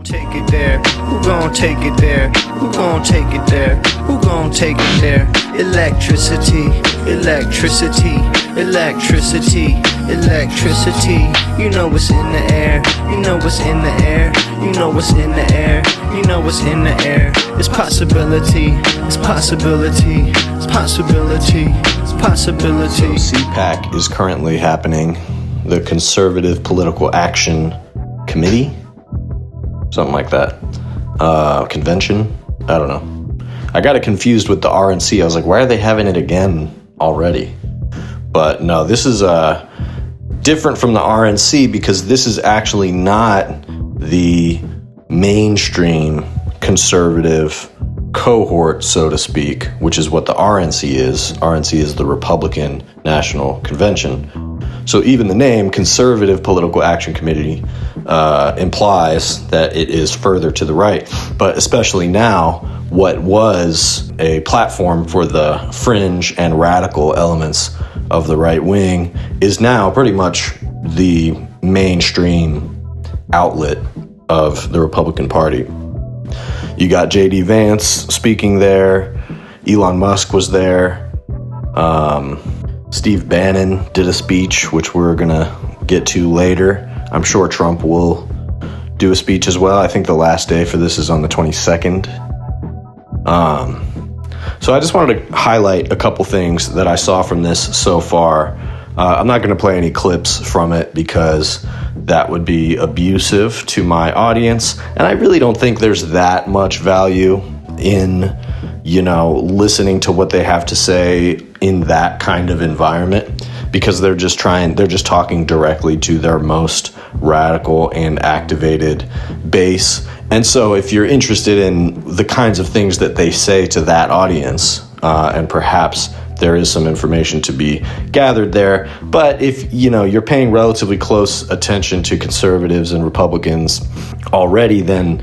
Take it there, who gon' take it there, who gon' take it there, who gon' take it there? Electricity, electricity, electricity, electricity. You know what's in the air, you know what's in the air, you know what's in the air, you know what's in the air. It's possibility, it's possibility, it's possibility, it's possibility. So CPAC is currently happening, the Conservative Political Action Committee, something like that. Convention? I don't know. I got it confused with the RNC. I was like, why are they having it again already? But no, this is different from the RNC because this is actually not the mainstream conservative cohort, so to speak, which is what the RNC is. RNC is the Republican National Convention. So even the name Conservative Political Action Committee implies that it is further to the right. But especially now, what was a platform for the fringe and radical elements of the right wing is now pretty much the mainstream outlet of the Republican Party. You got J.D. Vance speaking there. Elon Musk was there. Steve Bannon did a speech, which we're going to get to later. I'm sure Trump will do a speech as well. I think the last day for this is on the 22nd. So I just wanted to highlight a couple things that I saw from this so far. I'm not going to play any clips from it because that would be abusive to my audience. And I really don't think there's that much value in, listening to what they have to say in that kind of environment, because they're just talking directly to their most radical and activated base. And so if you're interested in the kinds of things that they say to that audience, and perhaps there is some information to be gathered there, but if you're paying relatively close attention to conservatives and Republicans already, then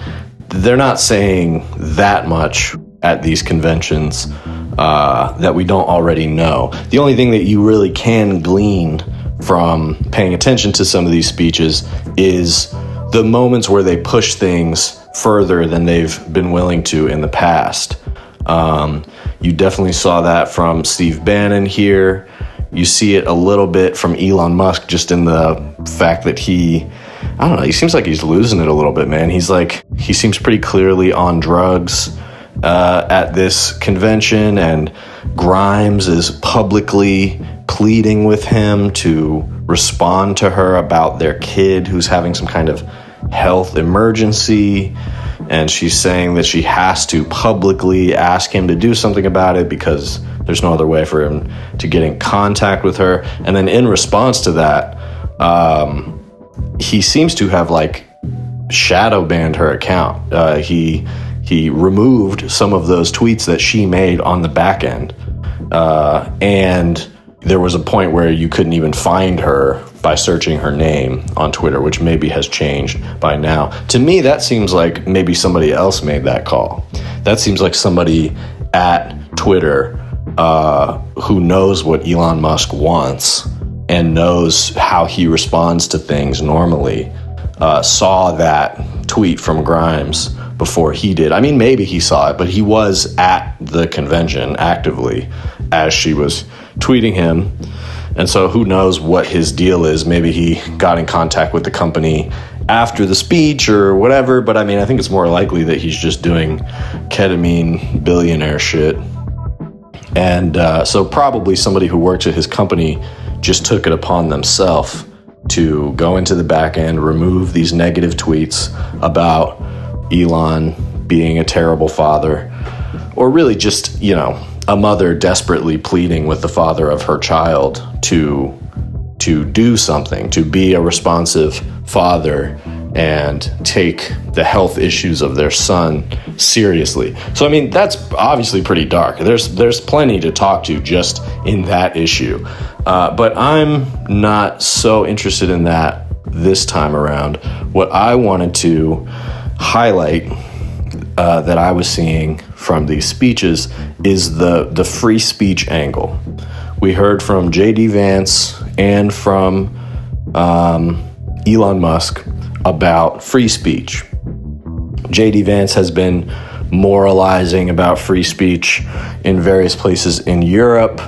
they're not saying that much at these conventions that we don't already know. The only thing that you really can glean from paying attention to some of these speeches is the moments where they push things further than they've been willing to in the past. You definitely saw that from Steve Bannon here. You see it a little bit from Elon Musk, just in the fact that he seems like he's losing it a little bit, man. He seems pretty clearly on drugs at this convention, and Grimes is publicly pleading with him to respond to her about their kid who's having some kind of health emergency, and she's saying that she has to publicly ask him to do something about it because there's no other way for him to get in contact with her. And then in response to that, he seems to have shadow banned her account. He removed some of those tweets that she made on the back end. And there was a point where you couldn't even find her by searching her name on Twitter, which maybe has changed by now. To me, that seems like maybe somebody else made that call. That seems like somebody at Twitter who knows what Elon Musk wants and knows how he responds to things normally, saw that tweet from Grimes before he did. I mean, maybe he saw it, but he was at the convention actively as she was tweeting him. And so who knows what his deal is. Maybe he got in contact with the company after the speech or whatever. But I mean, I think it's more likely that he's just doing ketamine billionaire shit. And so probably somebody who works at his company just took it upon themselves to go into the back end, remove these negative tweets about Elon being a terrible father, or really just, a mother desperately pleading with the father of her child to do something, to be a responsive father and take the health issues of their son seriously. So, I mean, that's obviously pretty dark. There's plenty to talk to just in that issue. But I'm not so interested in that this time around. What I wanted to highlight that I was seeing from these speeches is the free speech angle. We heard from J.D. Vance and from Elon Musk about free speech. JD Vance has been moralizing about free speech in various places in Europe.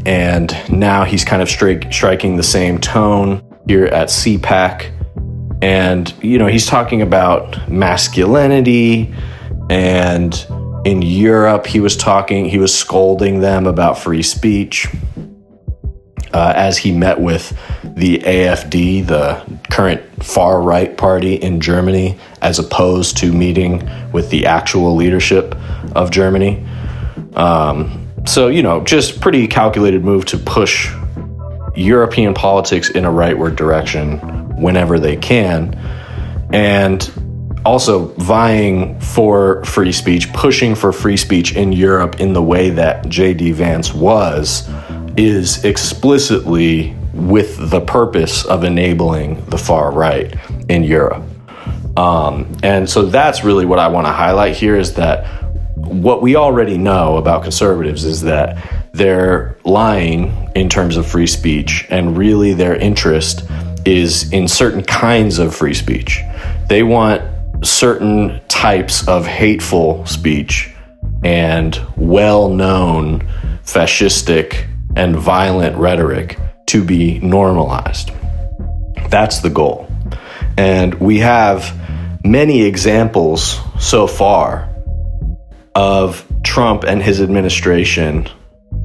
And now he's kind of striking the same tone here at CPAC. And, he's talking about masculinity. And in Europe, he was scolding them about free speech as he met with the AfD, the current far-right party in Germany, as opposed to meeting with the actual leadership of Germany. So, just pretty calculated move to push European politics in a rightward direction whenever they can. And also vying for free speech, pushing for free speech in Europe in the way that JD Vance is explicitly with the purpose of enabling the far right in Europe. And so that's really what I want to highlight here, is that what we already know about conservatives is that they're lying in terms of free speech, and really their interest is in certain kinds of free speech. They want certain types of hateful speech and well-known fascistic and violent rhetoric to be normalized. That's the goal. And we have many examples so far of Trump and his administration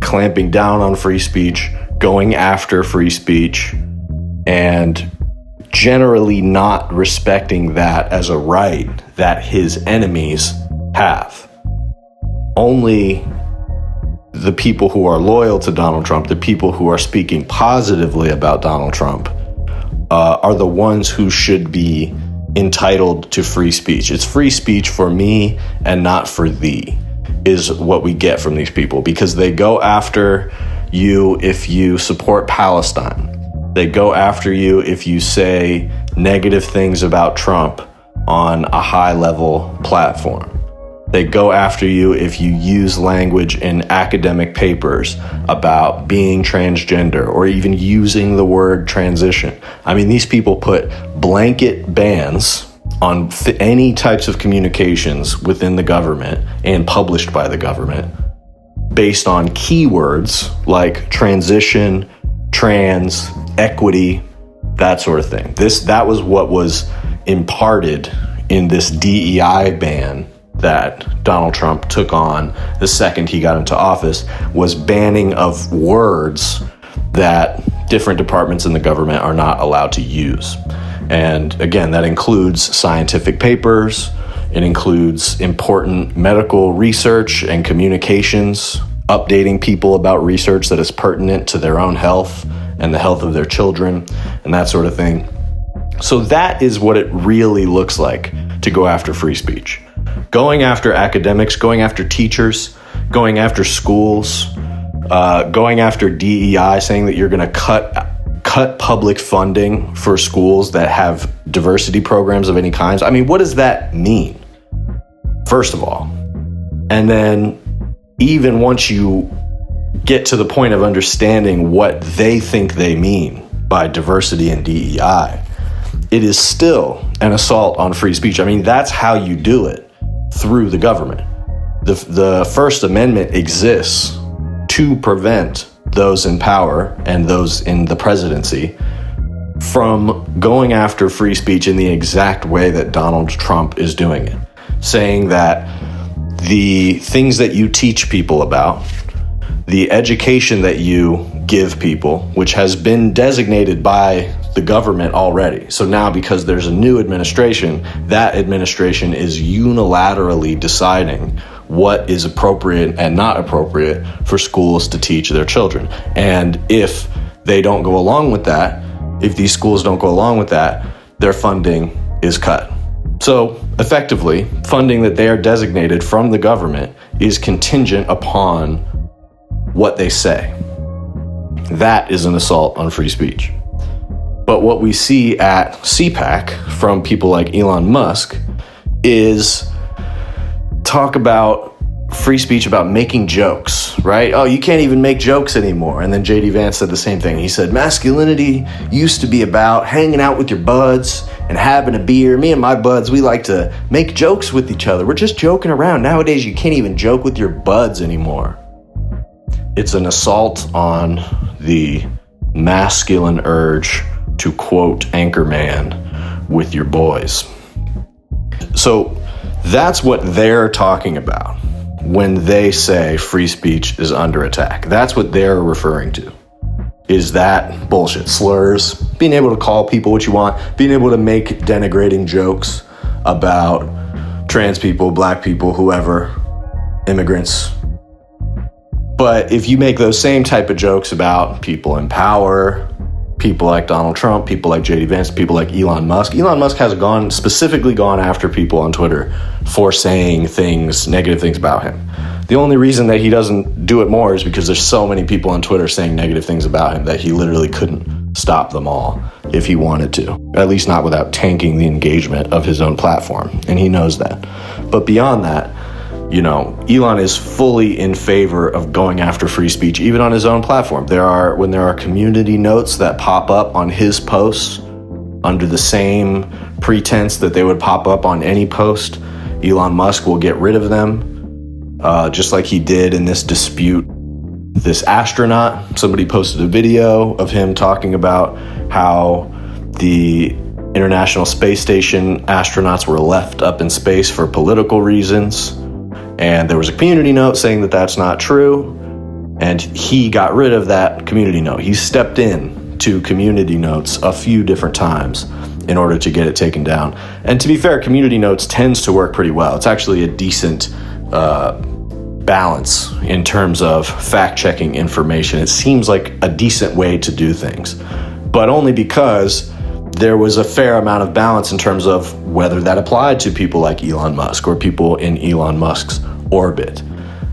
clamping down on free speech, going after free speech, and generally not respecting that as a right that his enemies have. Only the people who are loyal to Donald Trump, the people who are speaking positively about Donald Trump, are the ones who should be entitled to free speech. It's free speech for me and not for thee, is what we get from these people, because they go after you if you support Palestine. They go after you if you say negative things about Trump on a high-level platform. They go after you if you use language in academic papers about being transgender or even using the word transition. I mean, these people put blanket bans on any types of communications within the government and published by the government based on keywords like transition, trans, equity, that sort of thing. That was what was imparted in this DEI ban that Donald Trump took on the second he got into office, was banning of words that different departments in the government are not allowed to use. And again, that includes scientific papers, it includes important medical research and communications, updating people about research that is pertinent to their own health and the health of their children, and that sort of thing. So that is what it really looks like to go after free speech. Going after academics, going after teachers, going after schools, going after DEI, saying that you're going to cut public funding for schools that have diversity programs of any kinds. I mean, what does that mean, first of all? And then even once you get to the point of understanding what they think they mean by diversity and DEI, it is still an assault on free speech. I mean, that's how you do it, through the government. The First Amendment exists to prevent those in power and those in the presidency from going after free speech in the exact way that Donald Trump is doing it, saying that the things that you teach people about, the education that you give people, which has been designated by the government already. So now, because there's a new administration, that administration is unilaterally deciding what is appropriate and not appropriate for schools to teach their children. And if they don't go along with that, if these schools don't go along with that, their funding is cut. So effectively, funding that they are designated from the government is contingent upon what they say. That is an assault on free speech. But what we see at CPAC from people like Elon Musk is talk about free speech, about making jokes, right? Oh, you can't even make jokes anymore. And then JD Vance said the same thing. He said, masculinity used to be about hanging out with your buds and having a beer. Me and my buds, we like to make jokes with each other. We're just joking around. Nowadays, you can't even joke with your buds anymore. It's an assault on the masculine urge to quote Anchorman with your boys. So that's what they're talking about when they say free speech is under attack. That's what they're referring to. Is that bullshit. Slurs, being able to call people what you want, being able to make denigrating jokes about trans people, black people, whoever, immigrants. But if you make those same type of jokes about people in power, people like Donald Trump, people like JD Vance, people like Elon Musk has specifically gone after people on Twitter for saying negative things about him. The only reason that he doesn't do it more is because there's so many people on Twitter saying negative things about him that he literally couldn't stop them all if he wanted to, at least not without tanking the engagement of his own platform. And he knows that. But beyond that, Elon is fully in favor of going after free speech, even on his own platform. When there are community notes that pop up on his posts under the same pretense that they would pop up on any post, Elon Musk will get rid of them, just like he did in this dispute. This astronaut, somebody posted a video of him talking about how the International Space Station astronauts were left up in space for political reasons. And there was a community note saying that that's not true. And he got rid of that community note. He stepped in to community notes a few different times in order to get it taken down. And to be fair, community notes tends to work pretty well. It's actually a decent balance in terms of fact-checking information. It seems like a decent way to do things, but only because there was a fair amount of balance in terms of whether that applied to people like Elon Musk or people in Elon Musk's orbit.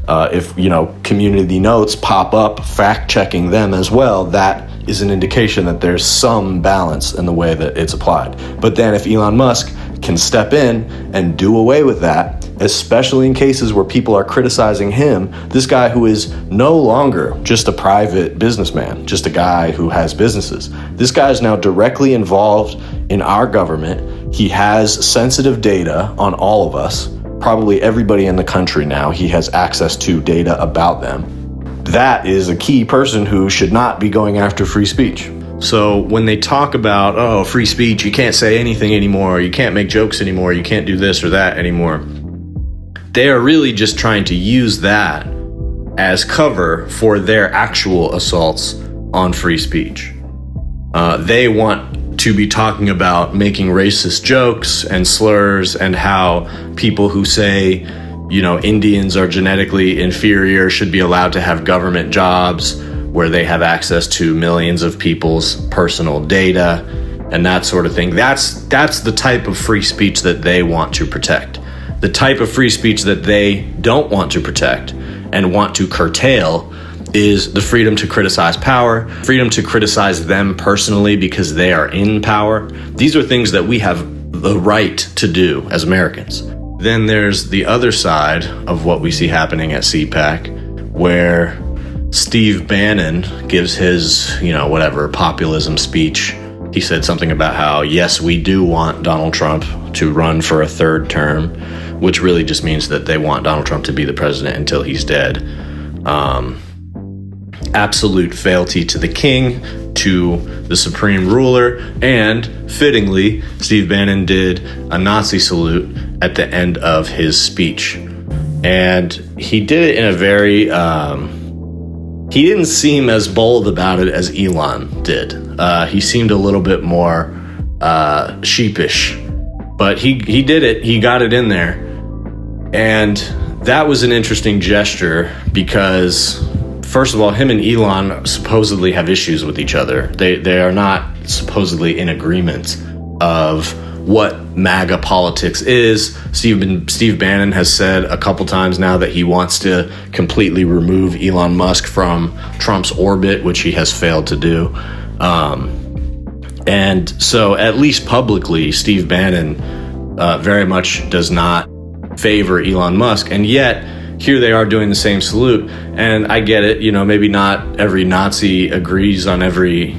If community notes pop up fact-checking them as well, that is an indication that there's some balance in the way that it's applied. But then if Elon Musk can step in and do away with that, especially in cases where people are criticizing him, this guy who is no longer just a private businessman, just a guy who has businesses. This guy is now directly involved in our government. He has sensitive data on all of us, probably everybody in the country now. He has access to data about them. That is a key person who should not be going after free speech. So when they talk about, free speech, you can't say anything anymore, you can't make jokes anymore, you can't do this or that anymore, they are really just trying to use that as cover for their actual assaults on free speech. They want to be talking about making racist jokes and slurs and how people who say, Indians are genetically inferior should be allowed to have government jobs where they have access to millions of people's personal data and that sort of thing. That's the type of free speech that they want to protect. The type of free speech that they don't want to protect and want to curtail is the freedom to criticize power, freedom to criticize them personally because they are in power. These are things that we have the right to do as Americans. Then there's the other side of what we see happening at CPAC, where Steve Bannon gives his, populism speech. He said something about how, yes, we do want Donald Trump to run for a third term, which really just means that they want Donald Trump to be the president until he's dead. Absolute fealty to the king, to the supreme ruler, and fittingly, Steve Bannon did a Nazi salute at the end of his speech. And he did it in a very, he didn't seem as bold about it as Elon did. He seemed a little bit more sheepish, but he did it. He got it in there. And that was an interesting gesture because, first of all, him and Elon supposedly have issues with each other. They are not supposedly in agreement of what MAGA politics is. Steve Bannon has said a couple times now that he wants to completely remove Elon Musk from Trump's orbit, which he has failed to do. And so at least publicly, Steve Bannon very much does not favor Elon Musk. And yet here they are doing the same salute. And I get it, you know, maybe not every Nazi agrees on every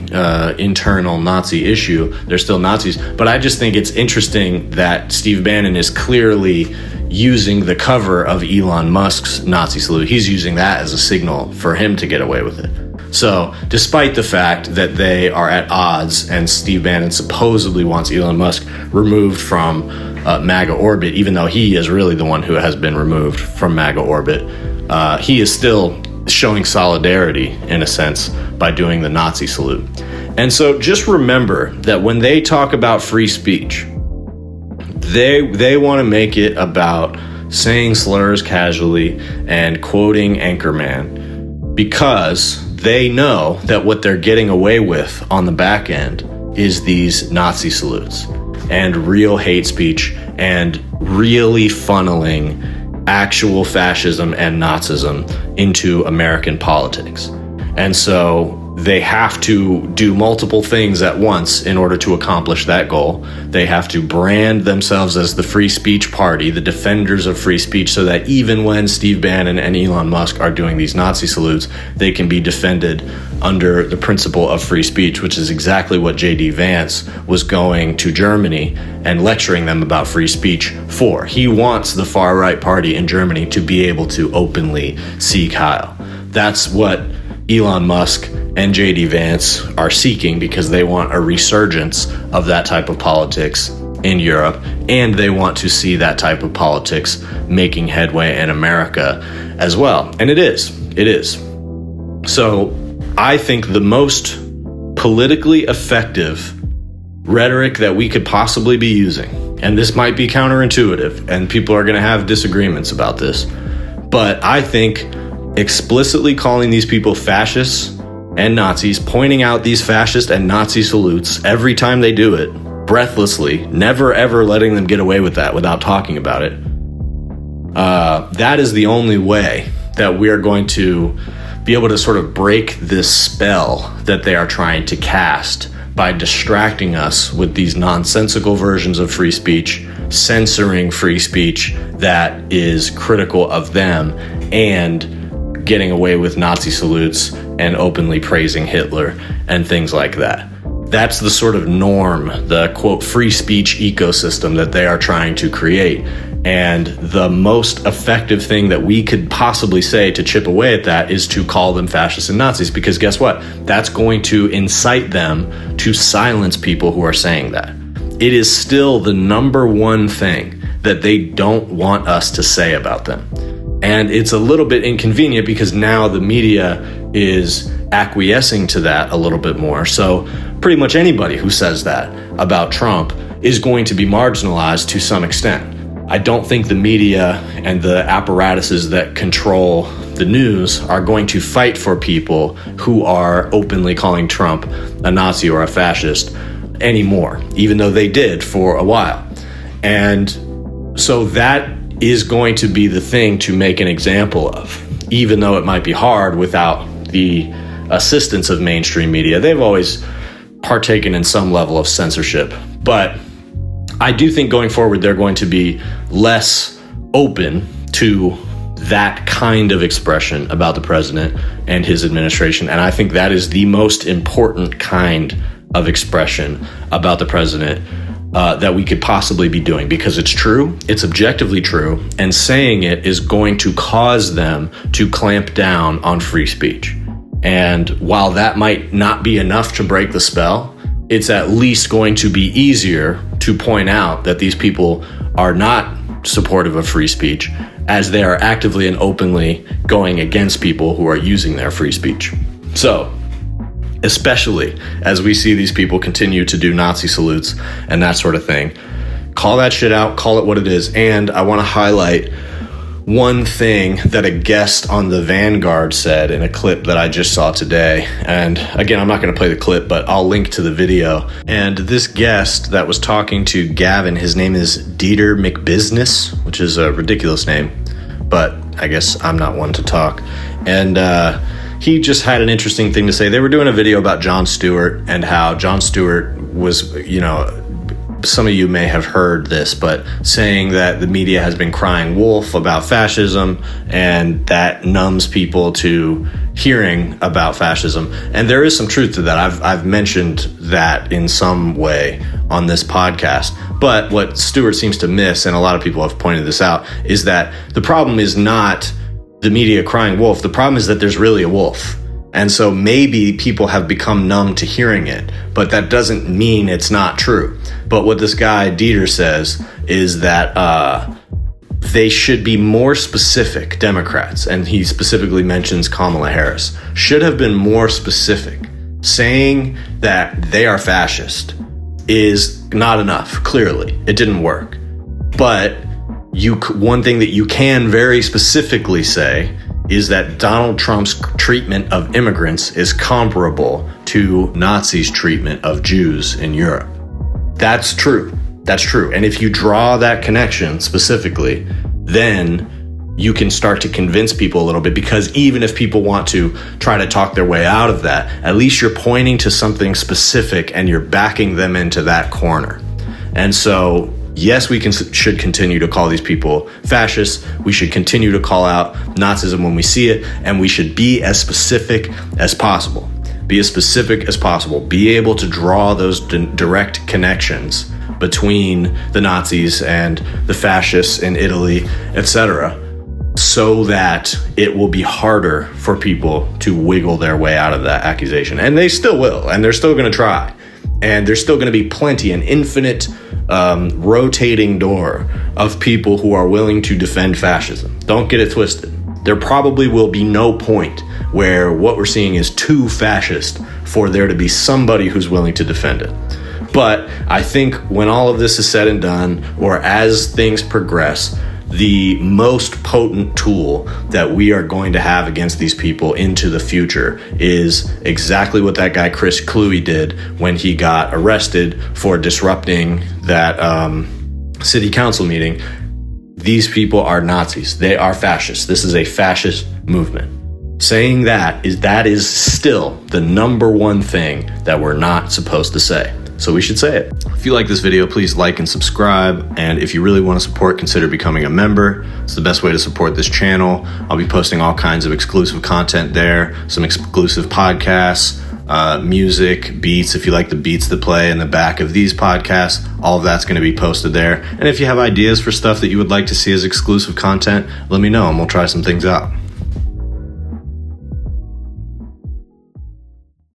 internal Nazi issue. They're still Nazis. But I just think it's interesting that Steve Bannon is clearly using the cover of Elon Musk's Nazi salute. He's using that as a signal for him to get away with it. So despite the fact that they are at odds and Steve Bannon supposedly wants Elon Musk removed from MAGA orbit, even though he is really the one who has been removed from MAGA orbit, he is still showing solidarity, in a sense, by doing the Nazi salute. And so just remember that when they talk about free speech, they want to make it about saying slurs casually and quoting Anchorman, because they know that what they're getting away with on the back end is these Nazi salutes and real hate speech and really funneling actual fascism and Nazism into American politics. And so they have to do multiple things at once in order to accomplish that goal. They have to brand themselves as the free speech party, the defenders of free speech, so that even when Steve Bannon and Elon Musk are doing these Nazi salutes, they can be defended under the principle of free speech, which is exactly what J.D. Vance was going to Germany and lecturing them about free speech for. He wants the far-right party in Germany to be able to openly seek Heil. That's what Elon Musk and J.D. Vance are seeking, because they want a resurgence of that type of politics in Europe, and they want to see that type of politics making headway in America as well. And it is. So I think the most politically effective rhetoric that we could possibly be using, and this might be counterintuitive, and people are going to have disagreements about this, but I think explicitly calling these people fascists and Nazis, pointing out these fascist and Nazi salutes every time they do it, breathlessly, never ever letting them get away with that without talking about it, that is the only way that we are going to be able to sort of break this spell that they are trying to cast by distracting us with these nonsensical versions of free speech, censoring free speech that is critical of them, and getting away with Nazi salutes and openly praising Hitler and things like that. That's the sort of norm, the quote free speech ecosystem that they are trying to create. And the most effective thing that we could possibly say to chip away at that is to call them fascists and Nazis, because guess what? That's going to incite them to silence people who are saying that. It is still the number one thing that they don't want us to say about them. And it's a little bit inconvenient because now the media is acquiescing to that a little bit more. So pretty much anybody who says that about Trump is going to be marginalized to some extent. I don't think the media and the apparatuses that control the news are going to fight for people who are openly calling Trump a Nazi or a fascist anymore, even though they did for a while. And so that is going to be the thing to make an example of, even though it might be hard without the assistance of mainstream media. They've always partaken in some level of censorship, but I do think going forward they're going to be less open to that kind of expression about the president and his administration. And I think that is the most important kind of expression about the president that we could possibly be doing, because it's true, it's objectively true, and saying it is going to cause them to clamp down on free speech. And while that might not be enough to break the spell, it's at least going to be easier to point out that these people are not supportive of free speech, as they are actively and openly going against people who are using their free speech. So, especially as we see these people continue to do Nazi salutes and that sort of thing, call that shit out, call it what it is. And I want to highlight one thing that a guest on the Vanguard said in a clip that I just saw today. And again, I'm not going to play the clip, but I'll link to the video. And this guest that was talking to Gavin, his name is Dieter McBusiness, which is a ridiculous name, but I guess I'm not one to talk. And he just had an interesting thing to say. They were doing a video about Jon Stewart and how Jon Stewart was, some of you may have heard this, but saying that the media has been crying wolf about fascism, and that numbs people to hearing about fascism. And there is some truth to that. I've mentioned that in some way on this podcast. But what Stuart seems to miss, and a lot of people have pointed this out, is that the problem is not the media crying wolf. The problem is that there's really a wolf. And so maybe people have become numb to hearing it, but that doesn't mean it's not true. But what this guy Dieter says is that they should be more specific, Democrats, and he specifically mentions Kamala Harris, should have been more specific. Saying that they are fascist is not enough, clearly. It didn't work. But one thing that you can very specifically say is that Donald Trump's treatment of immigrants is comparable to Nazis' treatment of Jews in Europe. That's true. That's true. And if you draw that connection specifically, then you can start to convince people a little bit, because even if people want to try to talk their way out of that, at least you're pointing to something specific and you're backing them into that corner. And so, yes, we should continue to call these people fascists. We should continue to call out Nazism when we see it, and we should be as specific as possible. Be as specific as possible. Be able to draw those direct connections between the Nazis and the fascists in Italy, etc., so that it will be harder for people to wiggle their way out of that accusation. And they still will, and they're still going to try. And there's still going to be plenty, an infinite rotating door of people who are willing to defend fascism. Don't get it twisted. There probably will be no point where what we're seeing is too fascist for there to be somebody who's willing to defend it. But I think when all of this is said and done, or as things progress, the most potent tool that we are going to have against these people into the future is exactly what that guy Chris Cluey did when he got arrested for disrupting that city council meeting. These people are Nazis. They are fascists. This is a fascist movement. Saying that is still the number one thing that we're not supposed to say. So we should say it. If you like this video, please like and subscribe. And if you really want to support, consider becoming a member. It's the best way to support this channel. I'll be posting all kinds of exclusive content there, some exclusive podcasts, music, beats. If you like the beats that play in the back of these podcasts, all of that's going to be posted there. And if you have ideas for stuff that you would like to see as exclusive content, let me know and we'll try some things out.